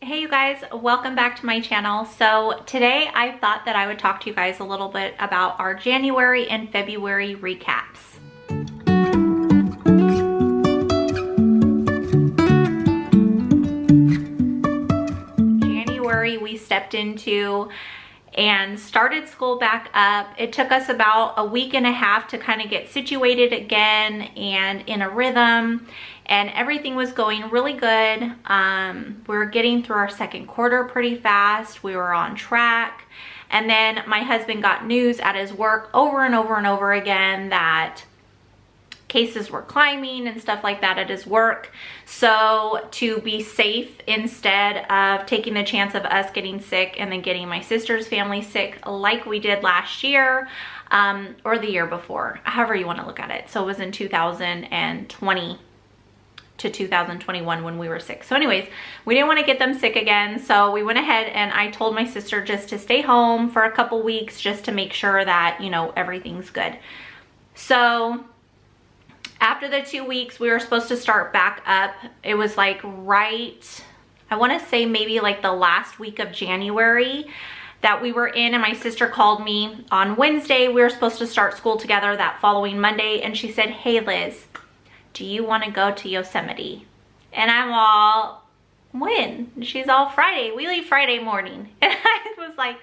Hey you guys, welcome back to my channel. So today I thought that I would talk to you guys a little bit about our January and February recaps. January we stepped into and started school back up. It took us about a week and a half to kind of get situated again and in a rhythm, and everything was going really good. We were getting through our second quarter pretty fast. We were on track. And then my husband got news at his work over and over and over again that cases were climbing and stuff like that at his work. So to be safe, instead of taking the chance of us getting sick and then getting my sister's family sick like we did last year, or the year before, however you want to look at it. So it was in 2020 to 2021 when we were sick. So anyways, we didn't want to get them sick again. So we went ahead and I told my sister just to stay home for a couple weeks just to make sure that, you know, everything's good. So after the 2 weeks, we were supposed to start back up. It was like right, I want to say maybe like the last week of January that we were in, and my sister called me on Wednesday. We were supposed to start school together that following Monday, and she said, "Hey Liz, do you want to go to Yosemite?" And I'm all, when? And she's all, Friday. We leave Friday morning. And I was like,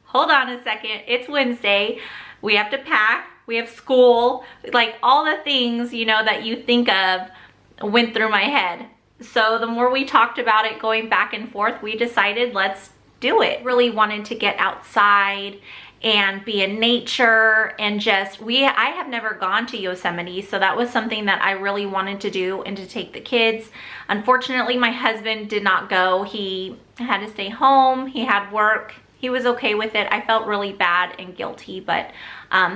hold on a second. It's Wednesday. We have to pack. We have school. Like all the things, you know, that you think of went through my head. So the more we talked about it going back and forth, we decided let's do it. Really wanted to get outside and be in nature and just, I have never gone to Yosemite, so that was something that I really wanted to do and to take the kids. Unfortunately, my husband did not go. He had to stay home. He had work. He was okay with it. I felt really bad and guilty, but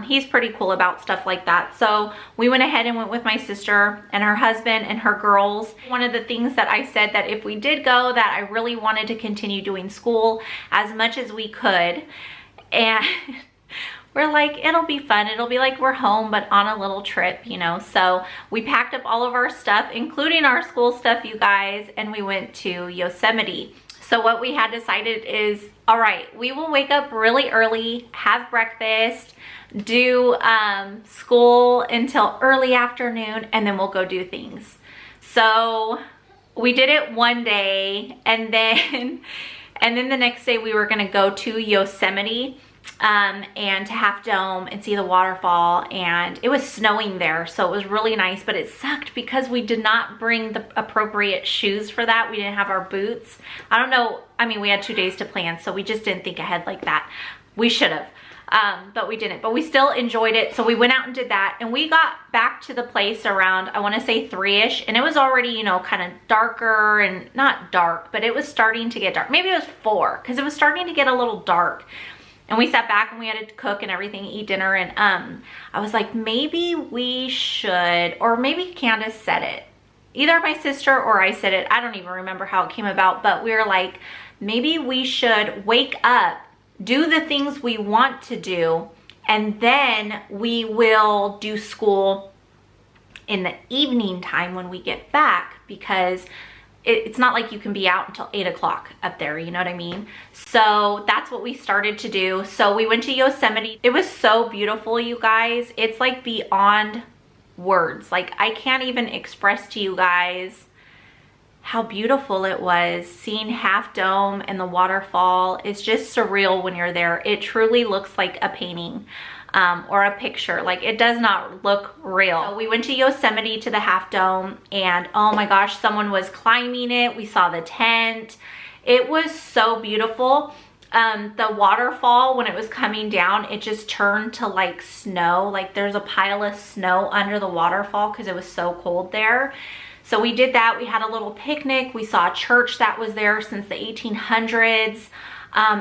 he's pretty cool about stuff like that. So we went ahead and went with my sister and her husband and her girls. One of the things that I said that if we did go, that I really wanted to continue doing school as much as we could. And we're like, it'll be fun. It'll be like we're home, but on a little trip, you know? So we packed up all of our stuff, including our school stuff, you guys, and we went to Yosemite. So what we had decided is, all right, we will wake up really early, have breakfast, do school until early afternoon, and then we'll go do things. So we did it one day, and then the next day we were gonna go to Yosemite and to Half Dome and see the waterfall, and it was snowing there, so it was really nice, but it sucked because we did not bring the appropriate shoes for that. We didn't have our boots. I don't know, I mean, we had 2 days to plan, so we just didn't think ahead like that. We should have, but we didn't, but we still enjoyed it. So we went out and did that, and we got back to the place around, I want to say 3-ish, and it was already, you know, kind of darker, and not dark, but it was starting to get dark. Maybe it was 4, because it was starting to get a little dark. And we sat back and we had to cook and everything, eat dinner, and I was like, maybe we should, or maybe Candace said it. Either my sister or I said it. I don't even remember how it came about, but we were like, maybe we should wake up, do the things we want to do, and then we will do school in the evening time when we get back, because it's not like you can be out until 8 o'clock up there, you know what I mean? So that's what we started to do. So we went to Yosemite. It was so beautiful, you guys. It's like beyond words. Like I can't even express to you guys how beautiful it was. Seeing Half Dome and the waterfall is just surreal when you're there. It truly looks like a painting. Or a picture. Like it does not look real. So we went to Yosemite to the Half Dome, and oh my gosh, someone was climbing it. We saw the tent. It was so beautiful. The waterfall, when it was coming down, it just turned to like snow. Like there's a pile of snow under the waterfall because it was so cold there. So we did that. We had a little picnic. We saw a church that was there since the 1800s.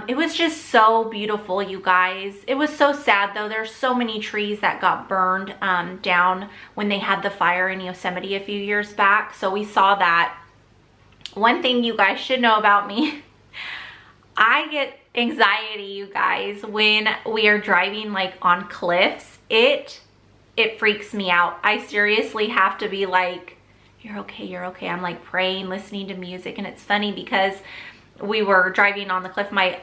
It was just so beautiful, you guys. It was so sad though. There's so many trees that got burned down when they had the fire in Yosemite a few years back. So we saw that. One thing you guys should know about me, I get anxiety, you guys, when we are driving like on cliffs. It freaks me out. I seriously have to be like, you're okay, you're okay. I'm like praying, listening to music, and it's funny because we were driving on the cliff. My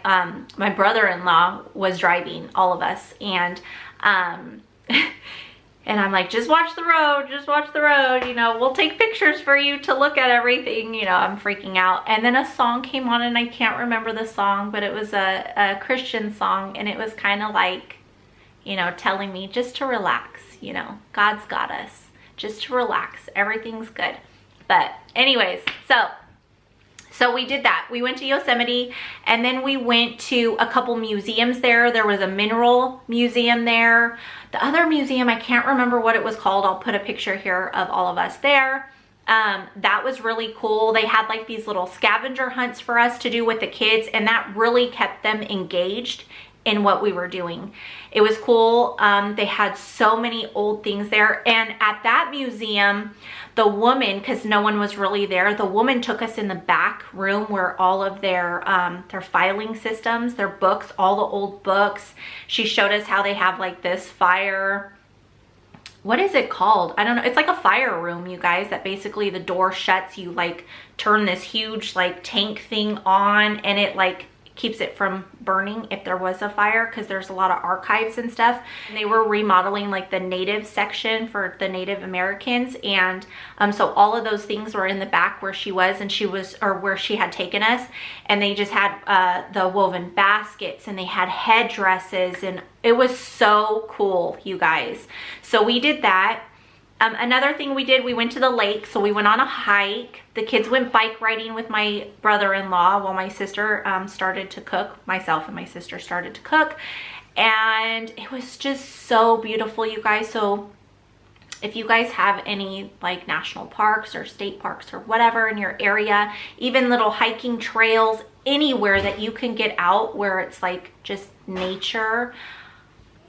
my brother-in-law was driving all of us, and and I'm like, just watch the road, just watch the road, you know, we'll take pictures for you to look at everything, you know. I'm freaking out. And then a song came on, and I can't remember the song, but it was a Christian song, and it was kind of like, you know, telling me just to relax, you know, God's got us, just to relax, everything's good. But anyways, so we did that. We went to Yosemite, and then we went to a couple museums there. There was a mineral museum there. The other museum, I can't remember what it was called. I'll put a picture here of all of us there. That was really cool. They had like these little scavenger hunts for us to do with the kids, and that really kept them engaged in what we were doing. It was cool. They had so many old things there. And at that museum, the woman, because no one was really there, the woman took us in the back room where all of their filing systems, their books, all the old books. She showed us how they have like this fire, what is it called? I don't know. It's like a fire room, you guys, that basically the door shuts. You like turn this huge like tank thing on, and it like keeps it from burning if there was a fire, because there's a lot of archives and stuff. And they were remodeling like the native section for the Native Americans, and so all of those things were in the back where she was, and where she had taken us. And they just had the woven baskets, and they had headdresses, and it was so cool, you guys. So we did that. Another thing we did, we went to the lake, so we went on a hike. The kids went bike riding with my brother-in-law while my sister started to cook. Myself and my sister started to cook, and it was just so beautiful, you guys. So if you guys have any like national parks or state parks or whatever in your area, even little hiking trails, anywhere that you can get out where it's like just nature,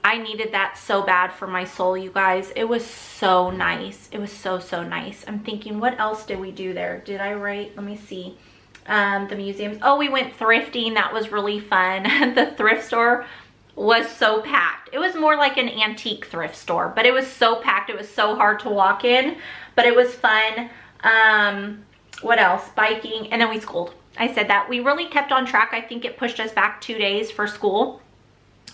I needed that so bad for my soul, you guys. It was so nice. It was so, so nice. I'm thinking, what else did we do there? Did I write? Let me see. The museums. Oh, we went thrifting. That was really fun. The thrift store was so packed. It was more like an antique thrift store, but it was so packed. It was so hard to walk in, but it was fun. What else? Biking. And then we schooled. I said that. We really kept on track. I think it pushed us back 2 days for school.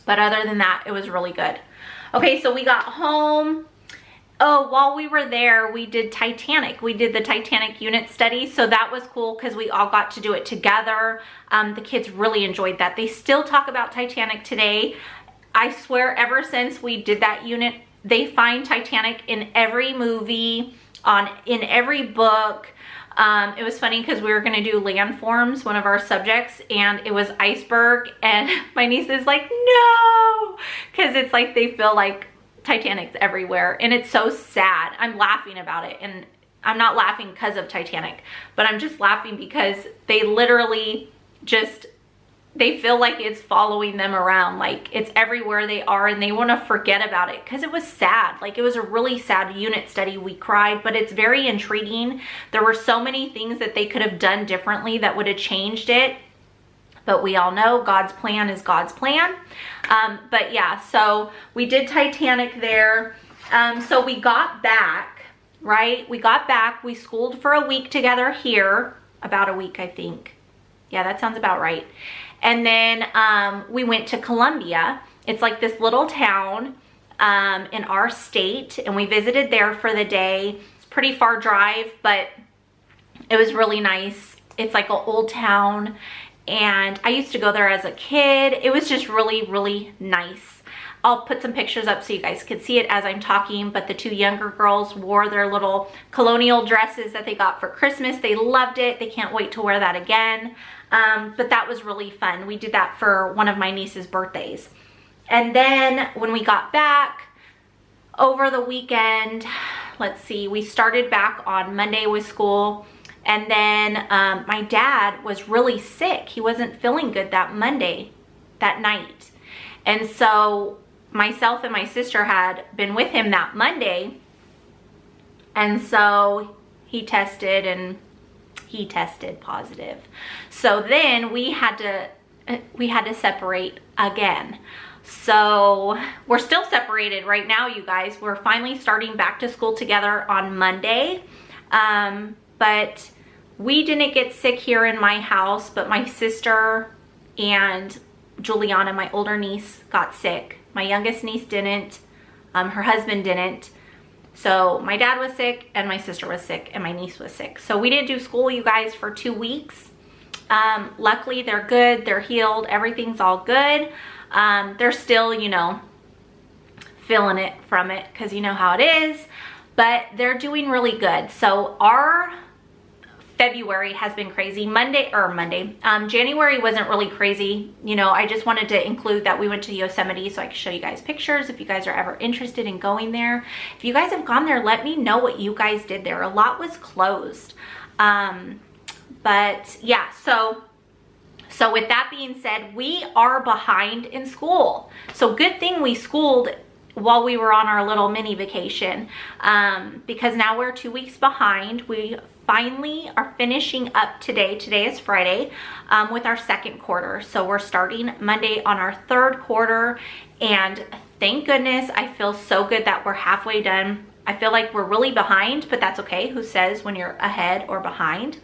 But other than that, it was really good. Okay, so we got home. Oh, while we were there, we did Titanic. We did the Titanic unit study. So that was cool because we all got to do it together. The kids really enjoyed that. They still talk about Titanic today. I swear, ever since we did that unit, they find Titanic in every movie, in every book. It was funny because we were going to do landforms, one of our subjects, and it was iceberg, and my niece is like, no, because it's like they feel like Titanic's everywhere, and it's so sad. I'm laughing about it, and I'm not laughing because of Titanic, but I'm just laughing because they literally just, they feel like it's following them around, like it's everywhere they are, and they want to forget about it because it was sad. Like, it was a really sad unit study. We cried, but it's very intriguing. There were so many things that they could have done differently that would have changed it, but we all know God's plan is God's plan. But yeah, so we did Titanic there. So we got back, right? We got back, we schooled for a week together here, about a week, I think. Yeah, that sounds about right. And then we went to Columbia. It's like this little town in our state, and we visited there for the day. It's a pretty far drive, but it was really nice. It's like an old town, and I used to go there as a kid. It was just really, really nice. I'll put some pictures up so you guys can see it as I'm talking, but the two younger girls wore their little colonial dresses that they got for Christmas. They loved it. They can't wait to wear that again. But that was really fun. We did that for one of my niece's birthdays. And then when we got back over the weekend, let's see, we started back on Monday with school. And then my dad was really sick. He wasn't feeling good that Monday, that night. And so myself and my sister had been with him that Monday. And so he tested, and he tested positive. So then we had to separate again. So we're still separated right now, you guys. We're finally starting back to school together on Monday. But We didn't get sick here in my house, but my sister and Juliana, my older niece, got sick. My youngest niece didn't. Her husband didn't. So my dad was sick and my sister was sick and my niece was sick. So we didn't do school, you guys, for 2 weeks. Luckily, they're good. They're healed. Everything's all good. They're still, you know, feeling it from it because you know how it is. But they're doing really good. So our February has been crazy. January wasn't really crazy. You know, I just wanted to include that we went to Yosemite so I could show you guys pictures if you guys are ever interested in going there. If you guys have gone there, let me know what you guys did there. A lot was closed. But yeah, so with that being said, we are behind in school. So good thing we schooled while we were on our little mini vacation, because now we're 2 weeks behind. We finally are finishing up today. Today is Friday, with our second quarter. So we're starting Monday on our third quarter, and thank goodness, I feel so good that we're halfway done. I feel like we're really behind, but that's okay. Who says when you're ahead or behind?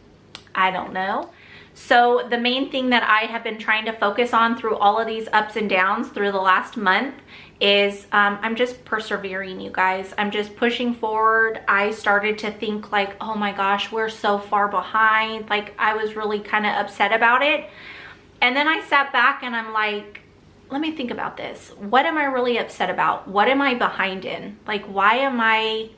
I don't know. So the main thing that I have been trying to focus on through all of these ups and downs through the last month is I'm just persevering, you guys. I'm just pushing forward. I started to think like, oh my gosh, we're so far behind. Like, I was really kind of upset about it. And then I sat back and I'm like, let me think about this. What am I really upset about? What am I behind in? Like, why am I...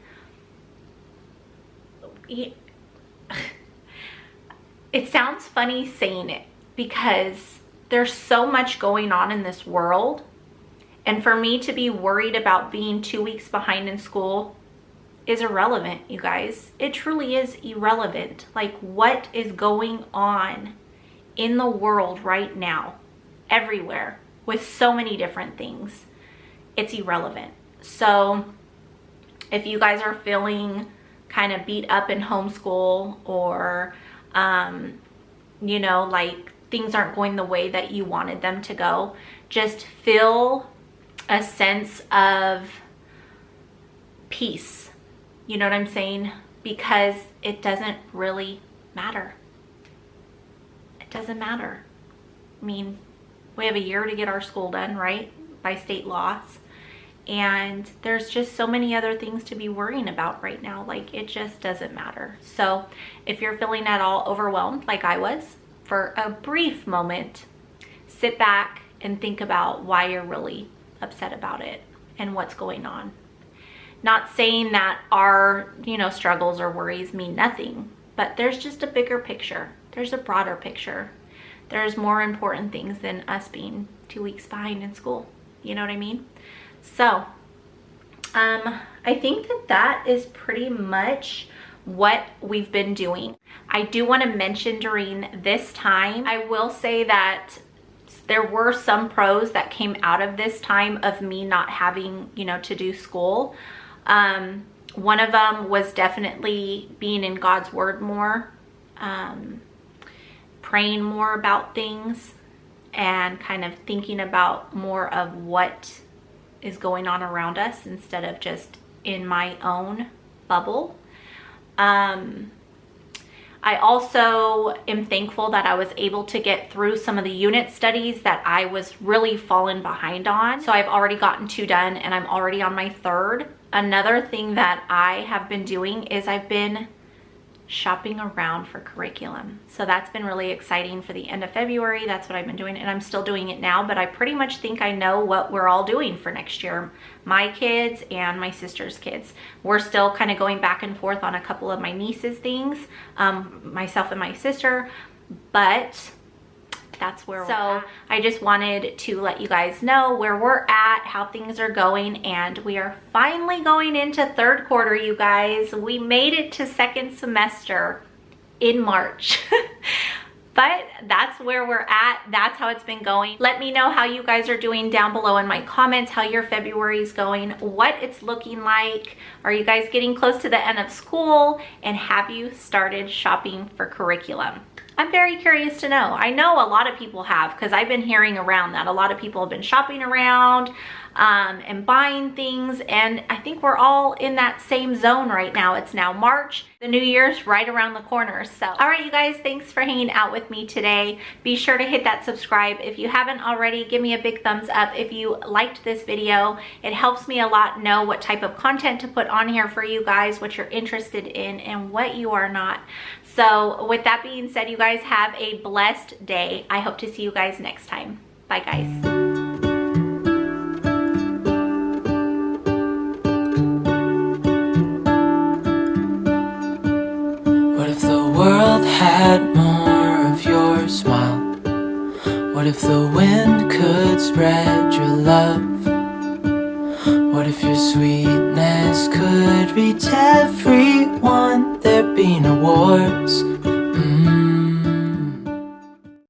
It sounds funny saying it because there's so much going on in this world. And for me to be worried about being 2 weeks behind in school is irrelevant, you guys. It truly is irrelevant. Like, what is going on in the world right now, everywhere, with so many different things, it's irrelevant. So if you guys are feeling kind of beat up in homeschool, or you know, like things aren't going the way that you wanted them to go, just feel a sense of peace. You know what I'm saying? Because it doesn't really matter. It doesn't matter. I mean, we have a year to get our school done, right? By state laws. And there's just so many other things to be worrying about right now. Like, it just doesn't matter. So if you're feeling at all overwhelmed like I was for a brief moment, sit back and think about why you're really upset about it and what's going on. Not saying that our, you know, struggles or worries mean nothing, but there's just a bigger picture. There's a broader picture. There's more important things than us being 2 weeks behind in school. You know what I mean? So, I think that is pretty much what we've been doing. I do want to mention during this time, I will say that there were some pros that came out of this time of me not having, you know, to do school. One of them was definitely being in God's word more, praying more about things, and kind of thinking about more of what is going on around us instead of just in my own bubble. I also am thankful that I was able to get through some of the unit studies that I was really falling behind on. So I've already gotten 2 done and I'm already on my 3rd. Another thing that I have been doing is I've been shopping around for curriculum. So that's been really exciting for the end of February. That's what I've been doing, and I'm still doing it now, but I pretty much think I know what we're all doing for next year. My kids and my sister's kids. We're still kind of going back and forth on a couple of my niece's things, myself and my sister, but that's where we're at. I just wanted to let you guys know where we're at, how things are going, and we are finally going into 3rd quarter, you guys. We made it to 2nd semester in March. But that's where we're at. That's how it's been going. Let me know how you guys are doing down below in my comments, how your February is going, what it's looking like. Are you guys getting close to the end of school? And have you started shopping for curriculum? I'm very curious to know. I know a lot of people have, because I've been hearing around that a lot of people have been shopping around and buying things, and I think we're all in that same zone right now. It's now March. The new year's right around the corner. So, all right, you guys, thanks for hanging out with me today. Be sure to hit that subscribe. If you haven't already, give me a big thumbs up if you liked this video. It helps me a lot know what type of content to put on here for you guys, what you're interested in and what you are not. So with that being said, you guys have a blessed day. I hope to see you guys next time. Bye, guys. What if the world had more of your smile? What if the wind could spread your love? What if your sweetness could reach everyone? There'd be no wars,